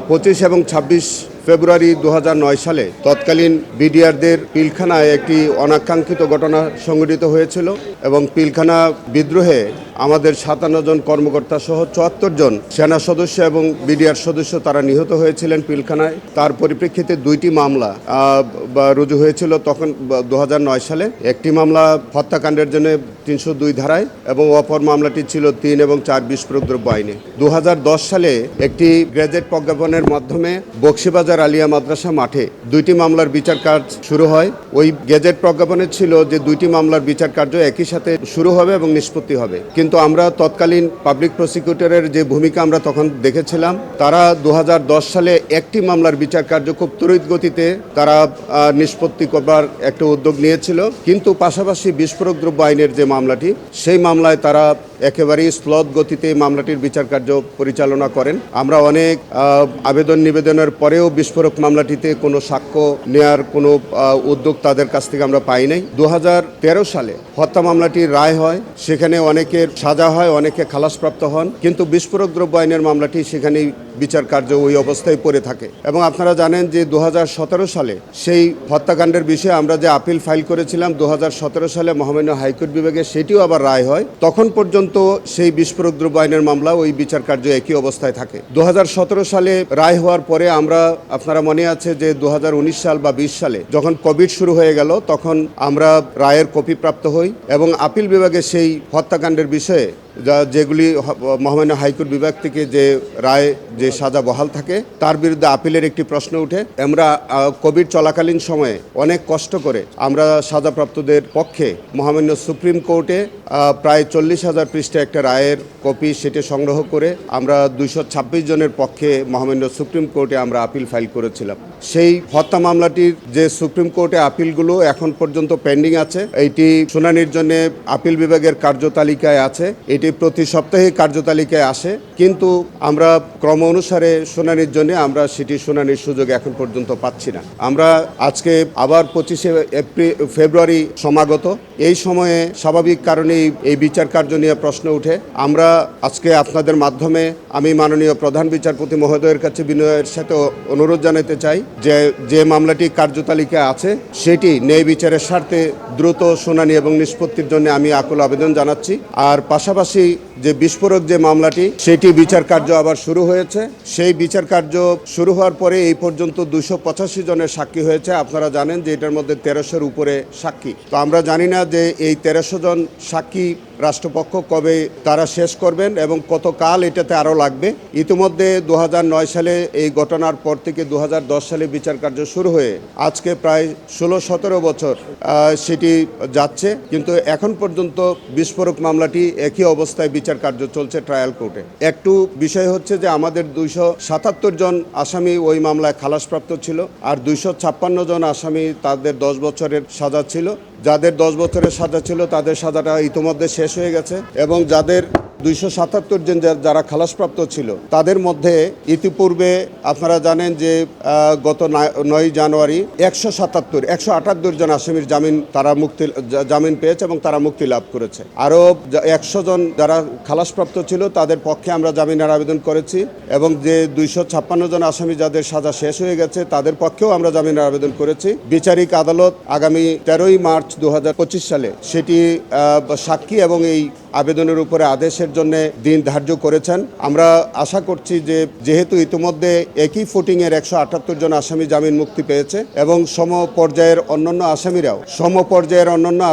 25 এবং 26 ফেব্রুয়ারি 2009 সালে তৎকালীন বিডিআরদের পিলখানায় একটি অনাকাঙ্ক্ষিত ঘটনা সংঘটিত হয়েছিল এবং পিলখানা বিদ্রোহে আমাদের 57 জন কর্মকর্তা সহ 74 জন সেনা সদস্য এবং বিডিআর সদস্য তারা নিহত হয়েছিলেন পিলখানায়। তার পরিপ্রেক্ষিতে দুইটি মামলা রুজু হয়েছিল তখন 2009 সালে। একটি মামলা হত্যাকাণ্ডের জন্য 302 ধারায় এবং অপর মামলাটি ছিল 3 এবং 4 বিস্ফোরক দ্রব্য আইনে। 2010 সালে একটি গ্যাজেট প্রজ্ঞাপনের মাধ্যমে বক্সিবাজার আলিয়া মাদ্রাসা মাঠে দুইটি মামলার বিচার কাজ শুরু হয়। ওই গেজেট প্রজ্ঞাপনে ছিল যে দুইটি মামলার বিচার কার্য একই সাথে শুরু হবে এবং নিষ্পত্তি হবে, কিন্তু আমরা তৎকালীন পাবলিক প্রসিকিউটরের যে ভূমিকা আমরা তখন দেখেছিলাম, তারা 2010 সালে একটি মামলার বিচার কার্য খুব ত্বরিত গতিতে তারা নিষ্পত্তি করবার একটা উদ্যোগ নিয়েছিল, কিন্তু পাশাপাশি বিস্ফোরক দ্রব্য আইনের যে মামলাটি সেই মামলায় তারা একেবারেই স্লথ গতিতে মামলাটির বিচার কার্য পরিচালনা করেন। আমরা অনেক আবেদন নিবেদনের পরেও বিস্ফোরক মামলাটিতে কোনো সাক্ষ্য নেয়ার কোনো উদ্যোগ তাদের কাছ থেকে আমরা পাই নাই। 2013 সালে হত্যা মামলাটির রায় হয়, সেখানে অনেকের সাজা হয়, অনেকে খালাসপ্রাপ্ত হন, কিন্তু বিস্ফোরক দ্রব্য আইনের মামলাটি সেখানেই বিচার কার্য ওই অবস্থায় পড়ে থাকে। এবং আপনারা জানেন যে 2017 সালে সেই হত্যাকাণ্ডের বিষয়ে আমরা যে আপিল ফাইল করেছিলাম 2017 সালে মহামান্য হাইকোর্ট বিভাগে, সেটিও আবার রায় হয়। তখন পর্যন্ত সেই বিস্ফোরক দ্রব্য আইনের মামলা ওই বিচার কার্য একই অবস্থায় থাকে। 2017 সালে রায় হওয়ার পরে আমরা, আপনারা মনে আছে যে 2019 সাল বা 20 সালে যখন কোভিড শুরু হয়ে গেল, তখন আমরা রায়ের কপি প্রাপ্ত হই এবং আপিল বিভাগে সেই হত্যাকাণ্ডের বিষয়ে যেগুলি মহামান্য হাইকোর্ট বিভাগ থেকে যে রায়, যে সাজা বহাল থাকে, তার বিরুদ্ধে আপিলের একটি প্রশ্ন উঠে। আমরা কোভিড চলাকালীন সময়ে অনেক কষ্ট করে আমরা সাজাপ্রাপ্তদের পক্ষে মহামান্য সুপ্রিম কোর্টে প্রায় 40,000 পৃষ্ঠা একটা রায়ের কপি সেটি সংগ্রহ করে আমরা 226 জনের পক্ষে মহামান্য সুপ্রিম কোর্টে আমরা আপিল ফাইল করেছিলাম। সেই হত্যা মামলাটির যে সুপ্রিম কোর্টে আপিলগুলো এখন পর্যন্ত পেন্ডিং আছে, এইটি শুনানির জন্য আপিল বিভাগের কার্যতালিকায় আছে। এটি প্রতি সপ্তাহে কার্যতালিকায় আসে, কিন্তু আমরা ক্রম অনুসারে শুনানির জন্য আমরা সেটি শুনানির সুযোগ এখন পর্যন্ত পাচ্ছি না। আমরা আজকে আবার 25 ফেব্রুয়ারি সমাগত, এই সময়ে স্বাভাবিক কারণেই এই বিচার কার্য নিয়ে প্রশ্ন উঠে। আমরা আজকে আপনাদের মাধ্যমে আমি মাননীয় প্রধান বিচারপতি মহোদয়ের কাছে বিনয়ের সাথে অনুরোধ জানাতে চাই যে মামলাটি কার্যতালিকায় আছে সেটি ন্যায় বিচারের স্বার্থে দ্রুত শুনানি এবং নিষ্পত্তির জন্য আমি আকুল আবেদন জানাচ্ছি। আর পাশাপাশি যে বিস্ফোরক যে মামলাটি সেটি বিচার কার্য আবার শুরু হয়েছে। সেই বিচার কার্য শুরু হওয়ার পরে এই পর্যন্ত 285 জনের সাক্ষী হয়েছে। আপনারা জানেন যে এটার মধ্যে 1300-র উপরে সাক্ষী। তো আমরা জানি না যে এই 1300 জন সাক্ষী রাষ্ট্রপক্ষ কবে তারা শেষ করবেন এবং কতকাল এটাতে আরও লাগবে। ইতিমধ্যে 2009 সালে এই ঘটনার পর থেকে 2010 সালে বিচার কার্য শুরু হয়ে আজকে প্রায় 16-17 বছর সেটি যাচ্ছে, কিন্তু এখন পর্যন্ত বিস্ফোরক মামলাটি একই অবস্থায় বিচার কার্য চলছে ট্রায়াল কোর্টে। একটু বিষয় হচ্ছে যে আমাদের 277 জন আসামি ওই মামলায় খালাসপ্রাপ্ত ছিল, আর 256 জন আসামি তাদের 10 বছরের সাজা ছিল। যাদের 10 বছরের সাজা ছিল তাদের সাজাটা ইতিমধ্যে শেষ হয়ে গেছে এবং যাদের 277 জন যারা খালাসপ্রাপ্ত ছিল তাদের মধ্যে ইতিপূর্বে আপনারা জানেন যে গত 9 জানুয়ারি 178 জন আসামির জামিন পেয়েছে এবং তারা মুক্তি লাভ করেছে। আরও 100 জন যারা খালাসপ্রাপ্ত ছিল তাদের পক্ষে আমরা জামিনের আবেদন করেছি এবং যে 256 জন আসামি যাদের সাজা শেষ হয়ে গেছে তাদের পক্ষেও আমরা জামিনের আবেদন করেছি। বিচারিক আদালত আগামী 13ই মার্চ 2025 সালে সেটি সাক্ষী এবং এই আবেদনের উপরে আদেশের জন্য দিন ধার্য করেছেন। আমরা আশা করছি যে যেহেতু ইতিমধ্যে একই ফুটিংয়ের 178 জন আসামি জামিন মুক্তি পেয়েছে এবং সমপর্যায়ের অন্যান্য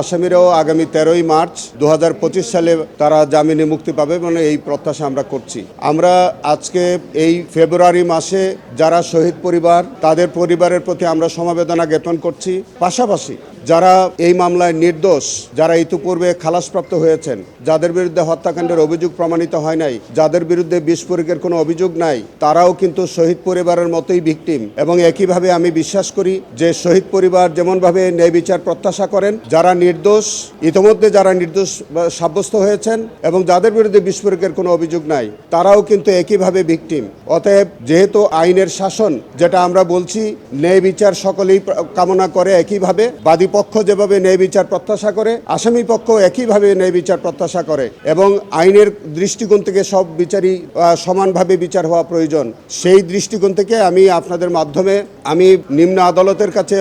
আসামিরাও আগামী 13ই মার্চ 2025 সালে তারা জামিনে মুক্তি পাবে মানে এই প্রত্যাশা আমরা করছি। আমরা আজকে এই ফেব্রুয়ারি মাসে যারা শহীদ পরিবার তাদের পরিবারের প্রতি আমরা সমবেদনা জ্ঞাপন করছি। পাশাপাশি যারা এই মামলায় নির্দোষ, যারা ইতিপূর্বে খালাসপ্রাপ্ত হয়েছেন, যাদের বিরুদ্ধে হত্যাকাণ্ডের অভিযোগ প্রমাণিত হয় নাই, যাদের বিরুদ্ধে বিস্ফোরকের কোনো অভিযোগ নাই, তারাও কিন্তু শহীদ পরিবারের মতোই ভিকটিম। এবং একইভাবে আমি বিশ্বাস করি যে শহীদ পরিবার যেমনভাবে ন্যায় বিচার প্রত্যাশা করেন, যারা নির্দোষ, ইতিমধ্যে যারা নির্দোষ সাব্যস্ত হয়েছেন এবং যাদের বিরুদ্ধে বিস্ফোরকের কোনো অভিযোগ নাই, তারাও কিন্তু একইভাবে ভিকটিম। অতএব যেহেতু আইনের শাসন, যেটা আমরা বলছি ন্যায় বিচার সকলেই কামনা করে, একইভাবে বাদী পক্ষ যেভাবে ন্যায় বিচার প্রত্যাশা করে, আসামি পক্ষ একইভাবে ন্যায় বিচার প্রত্যাশা করে এবং আইনের দৃষ্টিকোণ থেকে সব বিচারই সমানভাবে বিচার হওয়া প্রয়োজন। সেই দৃষ্টিকোণ থেকে আমি আপনাদের মাধ্যমে আমি নিম্ন আদালতের কাছে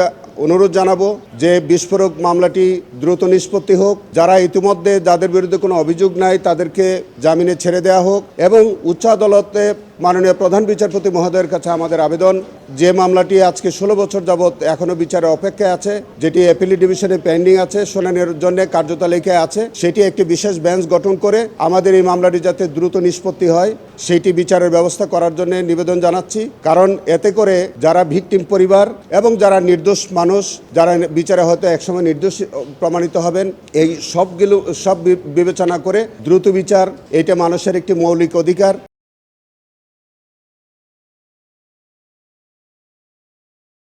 অনুরোধ জানাবো যে বিস্ফোরক মামলাটি দ্রুত নিষ্পত্তি হোক, যারা ইতিমধ্যে যাদের বিরুদ্ধে কোনো অভিযোগ নাই তাদেরকে জামিনে ছেড়ে দেওয়া হোক এবং উচ্চ আদালতে মাননীয় প্রধান বিচারপতি মহোদয়ের কাছে আমাদের আবেদন, যে মামলাটি আজকে 16 বছর যাবৎ এখনো বিচারের অপেক্ষায় আছে, যেটি অ্যাপিল ডিভিশনে পেন্ডিং আছে, শুনানির জন্য কার্যতালিকায় আছে, সেটি একটি বিশেষ বেঞ্চ গঠন করে আমাদের এই মামলাটি যাতে দ্রুত নিষ্পত্তি হয় সেইটি বিচারের ব্যবস্থা করার জন্য নিবেদন জানাচ্ছি। কারণ এতে করে যারা ভিকটিম পরিবার এবং যারা নির্দোষ মানুষ, যারা বিচারে হয়তো একসময় নির্দোষ প্রমাণিত হবেন, এই সব বিবেচনা করে দ্রুত বিচার, এটা মানুষের একটি মৌলিক অধিকার।